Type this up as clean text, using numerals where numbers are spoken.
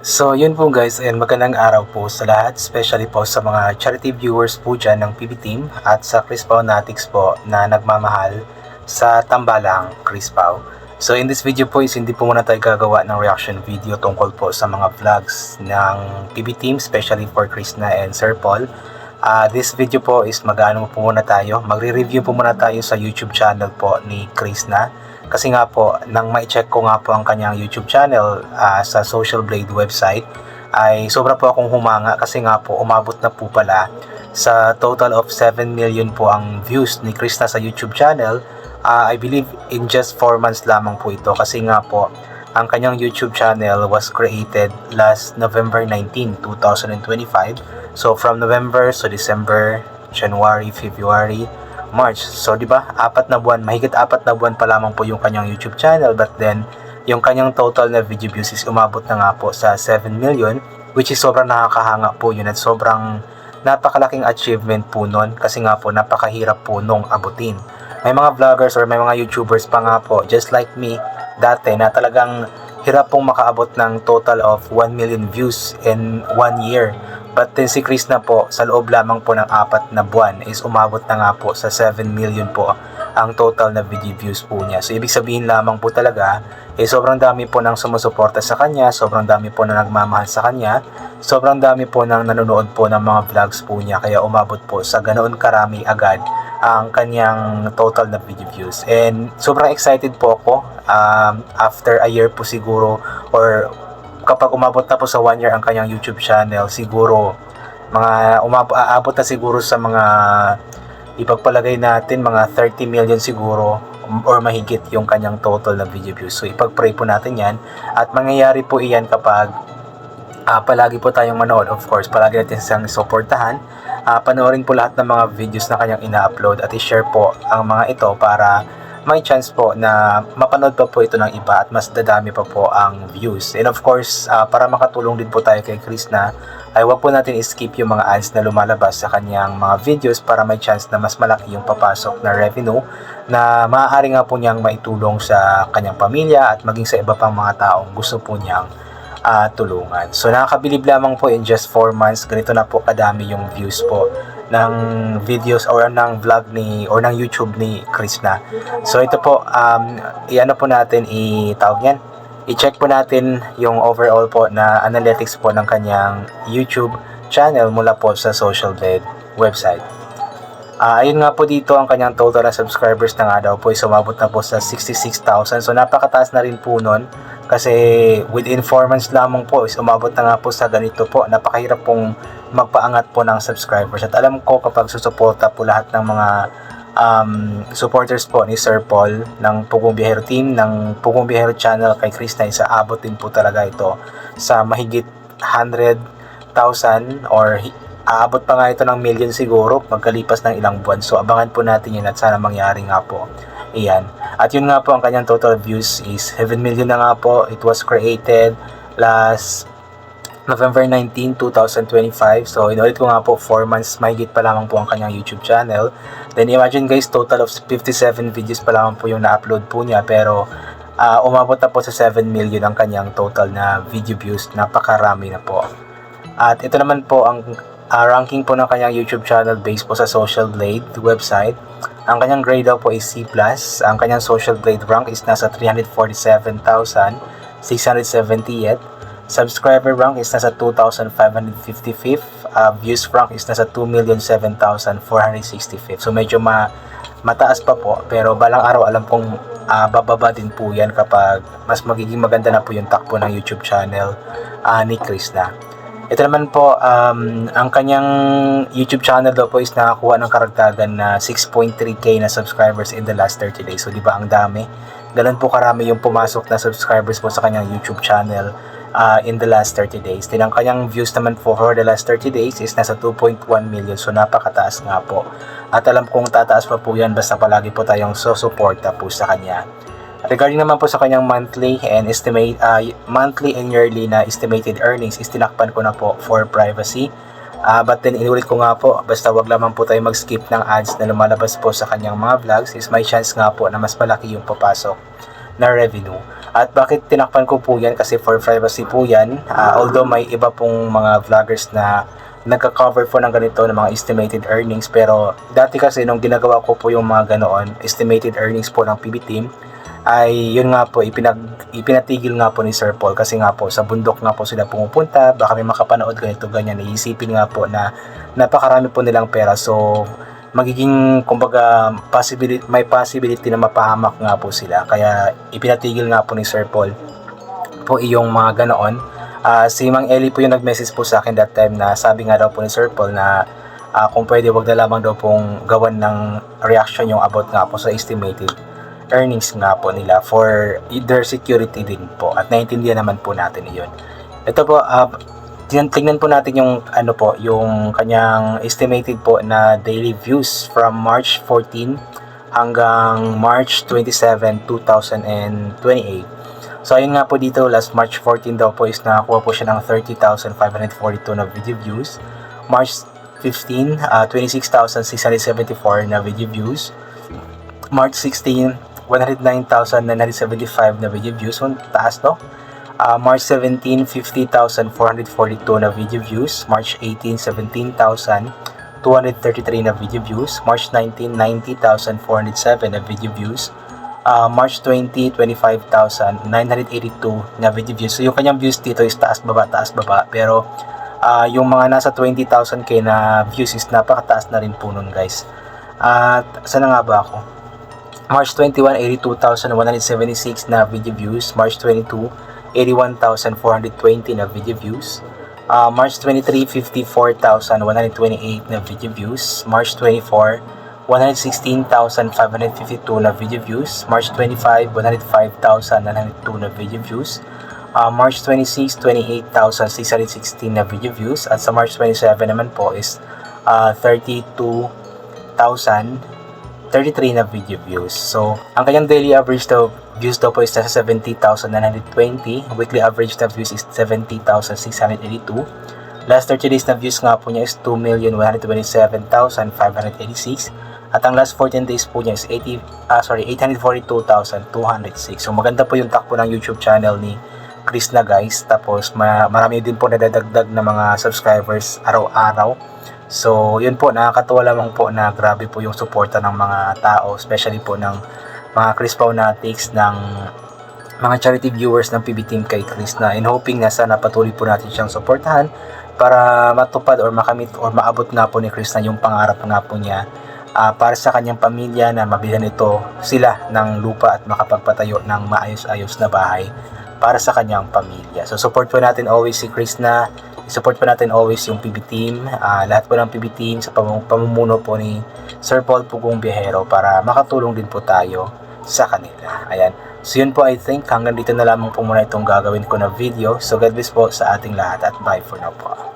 So yun po guys, and magandang araw po sa lahat, especially po sa mga charity viewers po dyan ng PB Team at sa Chris Pao Natics po na nagmamahal sa Tambalang Chris Pao. So in this video po is hindi po muna tayo gagawa ng reaction video tungkol po sa mga vlogs ng PB Team, especially for Krishna and Sir Paul. This video po is magre-review po muna tayo sa YouTube channel po ni Krishna. Kasi nga po, nang ma-check ko nga po ang kanyang YouTube channel sa Social Blade website, ay sobra po akong humanga kasi nga po umabot na po pala sa total of 7 million po ang views ni Krishna sa YouTube channel. I believe in just 4 months lamang po ito kasi nga po ang kanyang YouTube channel was created last November 19, 2025. So from November to December, January, February, March. So, di ba? Mahigit 4 na buwan pa lamang po yung kanyang YouTube channel, but then yung kanyang total na video views is umabot na nga po sa 7 million, which is sobrang nakakahanga po yun at sobrang napakalaking achievement po nun kasi nga po napakahirap po nung abutin. May mga vloggers or may mga YouTubers pa nga po, just like me, dati na talagang hirap pong makaabot ng total of 1 million views in 1 year. But then si Krishna po, sa loob lamang po ng 4 na buwan is umabot na nga po sa 7 million po ang total na video views po niya. So ibig sabihin lamang po talaga, sobrang dami po ng sumusuporta sa kanya, sobrang dami po na nagmamahal sa kanya, sobrang dami po ng nanonood po ng mga vlogs po niya, kaya umabot po sa ganoon karami agad ang kanyang total na video views. And sobrang excited po ako after a year po siguro, or kapag umabot na po sa 1 year ang kanyang YouTube channel, siguro aabot na siguro sa mga ipagpalagay natin mga 30 million siguro or mahigit yung kanyang total na video views. So ipag-pray po natin yan at mangyayari po iyan kapag palagi po tayong manood. Of course, palagi natin siyang suportahan. Panoorin po lahat ng mga videos na kanyang ina-upload at i-share po ang mga ito para may chance po na mapanood pa po ito ng iba at mas dadami pa po ang views. And of course, para makatulong din po tayo kay Krishna, ay wag po natin skip yung mga ads na lumalabas sa kanyang mga videos para may chance na mas malaki yung papasok na revenue na maaari nga po niyang maitulong sa kanyang pamilya at maging sa iba pang mga taong gusto po niyang tulungan. So nakakabilib lamang po in just 4 months, ganito na po kadami yung views po ng videos or ng vlog or ng YouTube ni Krishna. So ito po, i-check po natin yung overall po na analytics po ng kanyang YouTube channel mula po sa Social Blade website. Ayun nga po dito, ang kanyang total na subscribers na nga daw po ay sumabot na po sa 66,000. So napakataas na rin po nun kasi within 4 months lamang po is umabot na nga po sa ganito po. Napakahirap pong magpaangat po ng subscribers. At alam ko kapag susuporta po lahat ng mga supporters po ni Sir Paul ng Pugong Biyahero Team, ng Pugong Biyahero Channel kay Krishna, sa abot din po talaga ito sa mahigit 100,000 or aabot pa nga ito ng million siguro magkalipas ng ilang buwan. So abangan po natin yun at sana mangyari nga po. Iyan. At yun nga po, ang kanyang total views is 7 million na nga po. It was created last November 19, 2025. So inulit ko nga po, 4 months mahigit pa lamang po ang kanyang YouTube channel. Then imagine guys, total of 57 videos pa lamang po yung na-upload po niya, pero umabot na po sa 7 million ang kanyang total na video views. Napakarami na po. At ito naman po ang ranking po ng kanyang YouTube channel based po sa Social Blade website. Ang kanyang grade daw po is C+. Ang kanyang Social Blade rank is nasa 347,678. Subscriber rank is nasa 2,555. Views rank is nasa 2,007,465. So medyo mataas pa po, pero balang araw alam kong bababa din po yan kapag mas magiging maganda na po yung takbo ng YouTube channel ni Krishna. Ito naman po, ang kanyang YouTube channel daw po is nakakuha ng karagdagan na 6.3k na subscribers in the last 30 days. So di ba ang dami? Ganun po karami yung pumasok na subscribers po sa kanyang YouTube channel in the last 30 days. Then ang kanyang views naman po for the last 30 days is nasa 2.1 million. So napakataas nga po. At alam kong tataas pa po yan basta palagi po tayong susuporta po sa kanya. Regarding naman po sa kanyang monthly and yearly na estimated earnings, is tinakpan ko na po for privacy. But then inulit ko nga po, basta wag lamang po tayo mag-skip ng ads na lumalabas po sa kanyang mga vlogs, is may chance nga po na mas malaki yung papasok na revenue. At bakit tinakpan ko po yan? Kasi for privacy po yan. Although may iba pong mga vloggers na nagka-cover po ng ganito ng mga estimated earnings, pero dati kasi nung ginagawa ko po yung mga ganoon, estimated earnings po ng PB Team, ay yun nga po, ipinatigil nga po ni Sir Paul kasi nga po sa bundok nga po sila pumupunta, baka may makapanood ganito ganyan, iisipin nga po na napakarami po nilang pera, so magiging kumbaga may possibility na mapahamak nga po sila, kaya ipinatigil nga po ni Sir Paul po iyong mga ganoon. Si Mang Eli po yung nag-message po sa akin that time na sabi nga daw po ni Sir Paul na kung pwede wag na lamang daw pong gawan ng reaction yung about nga po sa estimated earnings nga po nila for their security din po, at naiintindihan naman po natin iyon. Ito po, tingnan po natin yung yung kanyang estimated po na daily views from March 14 hanggang March 27, 2028. So ayun nga po dito, last March 14 daw po is nakakuha po siya ng 30,542 na video views. March 15, 26,674 na video views. March 16, 109,975 na video views. So, taas, no? March 17, 50,442 na video views. March 18, 17,233 na video views. March 19, 90,407 na video views. March 20, 25,982 na video views. So, yung kanyang views dito is taas baba. Pero, yung mga nasa 20,000k na views is napakataas na rin po nun, guys. At, saan na nga ba ako? March 21, 82,176 na video views. March 22, 81,420 na video views. March 23, 54,128 na video views. March 24, 116,552 na video views. March 25, 105,902 na video views. March 26, 28,616 na video views. At sa March 27 naman po is 32,033 na video views. So, ang kanyang daily average views daw po is nasa 70,920. Weekly average na views is 70,682. Last 30 days na views nga po niya is 2,127,586. At ang last 14 days po niya is 842,206. So, maganda po yung takbo ng YouTube channel ni Chris na, guys. Tapos, marami din po nadadagdag na mga subscribers araw-araw. So, yun po, nakakatuwa lamang po na grabe po yung suporta ng mga tao, especially po ng mga Chris Paunatics, ng mga charity viewers ng PB Team kay Chris, na in hoping na sana patuloy po natin siyang suportahan para matupad or makamit or maabot nga po ni Chris na yung pangarap nga po niya para sa kanyang pamilya, na mabilhan ito sila ng lupa at makapagpatayo ng maayos-ayos na bahay para sa kanyang pamilya. So, support po natin always si Chris na. I-support po natin always yung PB Team, lahat po ng PB Team sa pamumuno po ni Sir Paul Pugong Biyahero para makatulong din po tayo sa kanila. Ayan. So yun po, I think hanggang dito na lamang po muna itong gagawin ko na video. So God bless po sa ating lahat at bye for now po.